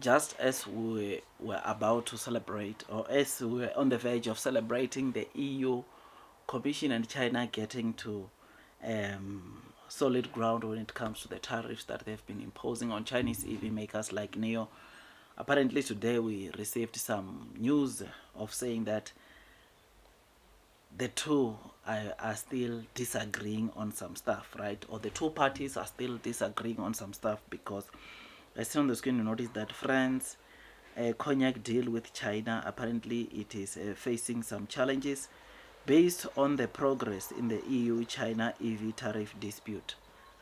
just as we were about to celebrate, or as we were on the verge of celebrating the EU Commission and China getting to solid ground when it comes to the tariffs that they've been imposing on Chinese EV makers like NIO. Apparently today we received some news of saying that the two are still disagreeing on some stuff, right? Or the two parties are still disagreeing on some stuff, because I see on the screen you notice that France cognac deal with China, apparently it is facing some challenges based on the progress in the EU-China EV tariff dispute,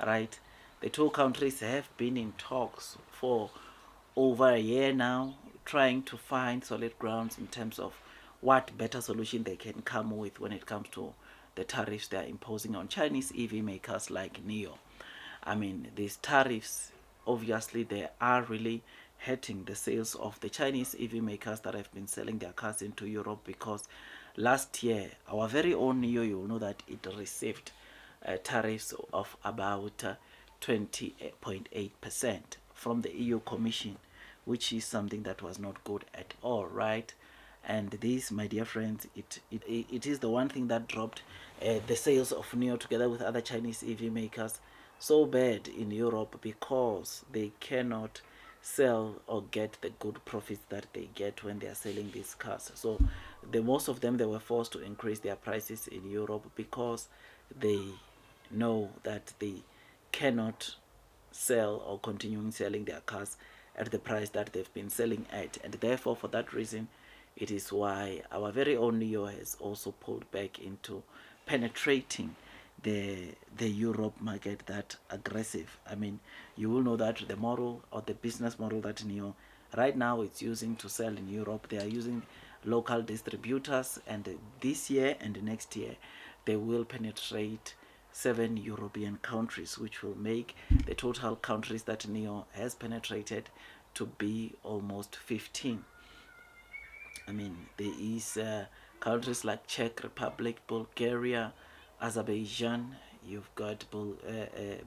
right? The two countries have been in talks for over a year now, trying to find solid grounds in terms of what better solution they can come with when it comes to the tariffs they are imposing on Chinese EV makers like NIO. I mean, these tariffs, obviously, they are really hurting the sales of the Chinese EV makers that have been selling their cars into Europe, because last year, our very own NIO, you will know that it received tariffs of about 20.8% from the EU Commission, which is something that was not good at all, right? And this, my dear friends, it is the one thing that dropped the sales of NIO together with other Chinese EV makers so bad in Europe, because they cannot sell or get the good profits that they get when they are selling these cars. So the most of them, they were forced to increase their prices in Europe because they know that they cannot sell or continue selling their cars at the price that they've been selling at. And therefore, for that reason, it is why our very own NIO has also pulled back into penetrating the Europe market that aggressive. I mean, you will know that the model or the business model that NIO right now it's using to sell in Europe, they are using local distributors, and this year and next year they will penetrate 7 European countries, which will make the total countries that NIO has penetrated to be almost 15. I mean, there is countries like Czech Republic, Bulgaria, Azerbaijan, you've got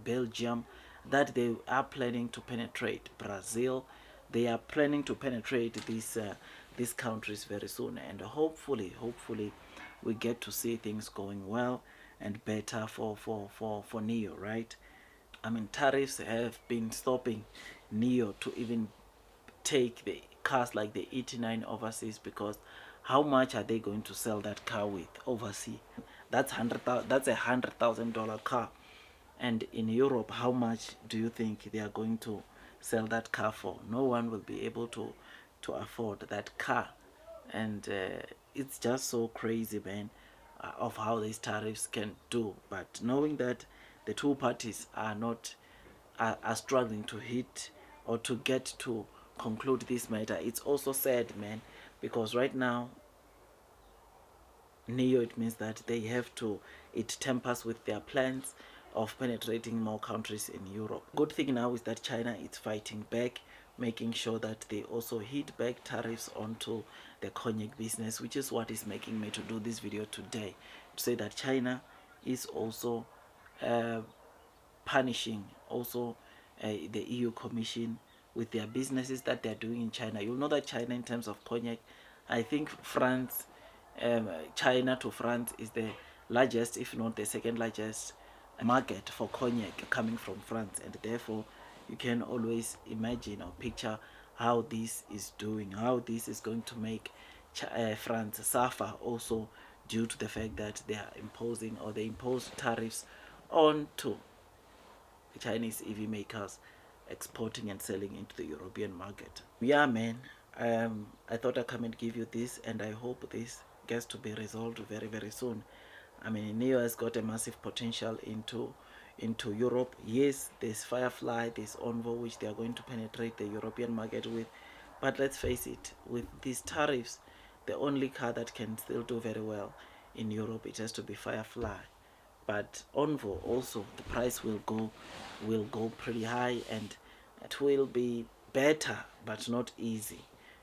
Belgium, that they are planning to penetrate. Brazil, they are planning to penetrate these countries very soon, and hopefully we get to see things going well and better for NIO, right? I mean, tariffs have been stopping NIO to even take the cars like the 89 overseas, because how much are they going to sell that car with overseas? That's $100,000 car, and in Europe, how much do you think they are going to sell that car for? No one will be able to afford that car, and it's just so crazy, man, of how these tariffs can do. But knowing that the two parties are not are struggling to hit or to get to conclude this matter, it's also sad, man, because right now NIO, it means that they have to, it tempers with their plans of penetrating more countries in Europe. Good thing now is that China is fighting back, making sure that they also hit back tariffs onto the cognac business, which is what is making me to do this video today, to say that China is also uh, punishing also the EU Commission with their businesses that they're doing in China. You'll know that China, in terms of cognac, I think France, China to France is the largest, if not the second largest market for cognac coming from France, and therefore you can always imagine or picture how this is doing, how this is going to make France suffer also, due to the fact that they are imposing, or they impose tariffs onto the Chinese EV makers exporting and selling into the European market. Yeah, man. I thought I'd come and give you this, and I hope this gets to be resolved very soon. I mean, NIO has got a massive potential into Europe. Yes, there's Firefly, there's Envo, which they are going to penetrate the European market with. But let's face it, with these tariffs, the only car that can still do very well in Europe, it has to be Firefly. But Envo also, the price will go pretty high, and it will be better but not easy.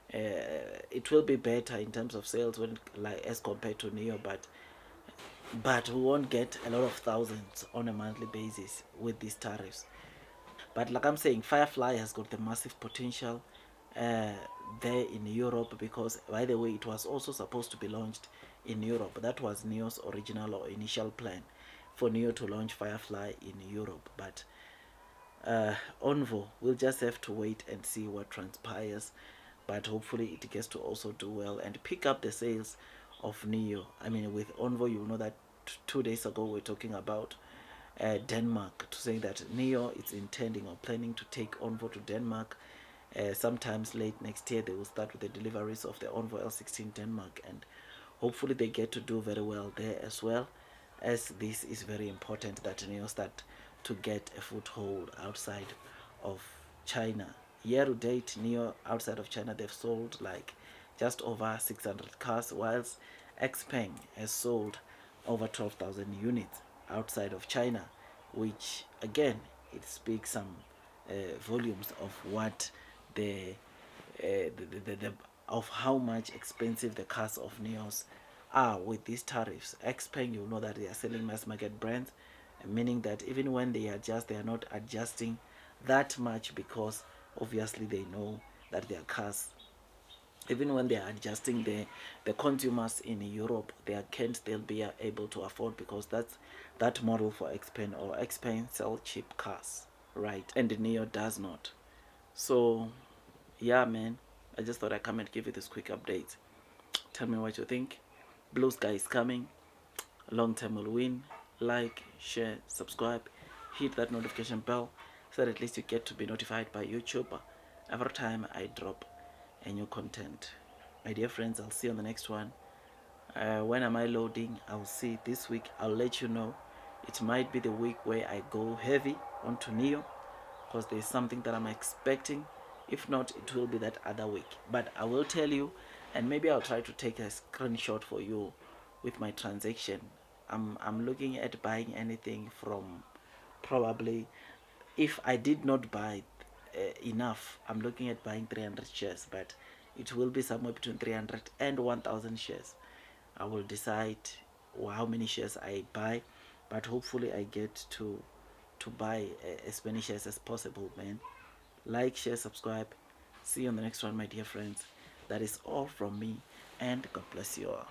It will be better in terms of sales when, like, as compared to NIO, but we won't get a lot of thousands on a monthly basis with these tariffs. But like I'm saying, Firefly has got the massive potential. uh, there in Europe, because by the way it was also supposed to be launched in Europe. That was Neo's original or initial plan, for Neo to launch Firefly in Europe. But Onvo, we'll just have to wait and see what transpires. But hopefully it gets to also do well and pick up the sales of Neo. I mean, with Onvo, you know that 2 days ago we are talking about Denmark, to say that Neo is intending or planning to take Onvo to Denmark. Sometimes late next year they will start with the deliveries of the Onvo L16 Denmark, and hopefully they get to do very well there as well, as this is very important that Neo start to get a foothold outside of China. Year to date, Neo outside of China, they've sold like just over 600 cars, whilst Xpeng has sold over 12,000 units outside of China, which again it speaks some volumes of what the of how much expensive the cars of Neos are with these tariffs. Xpeng, you know that they are selling mass market brands, meaning that even when they adjust, they are not adjusting that much, because obviously they know that their cars, even when they are adjusting, the consumers in Europe, they can't still be able to afford, because that's that model for Xpeng, or Xpeng sell cheap cars, right? And Neo does not. So yeah, man, I just thought I'd come and give you this quick update. Tell me what you think. Blue sky is coming. Long term will win. Like, share, subscribe, hit that notification bell, so that at least you get to be notified by YouTube every time I drop a new content. My dear friends, I'll see you on the next one. When am I loading? I'll see this week. I'll let you know. It might be the week where I go heavy onto Neo, because there's something that I'm expecting. If not, it will be that other week. But I will tell you, and maybe I'll try to take a screenshot for you with my transaction. I'm looking at buying anything from, probably, if I did not buy enough, I'm looking at buying 300 shares, but it will be somewhere between 300 and 1000 shares. I will decide how many shares I buy, but hopefully I get to buy as many shares as possible, man. Like, share, subscribe. See you on the next one, my dear friends. That is all from me, and God bless you all.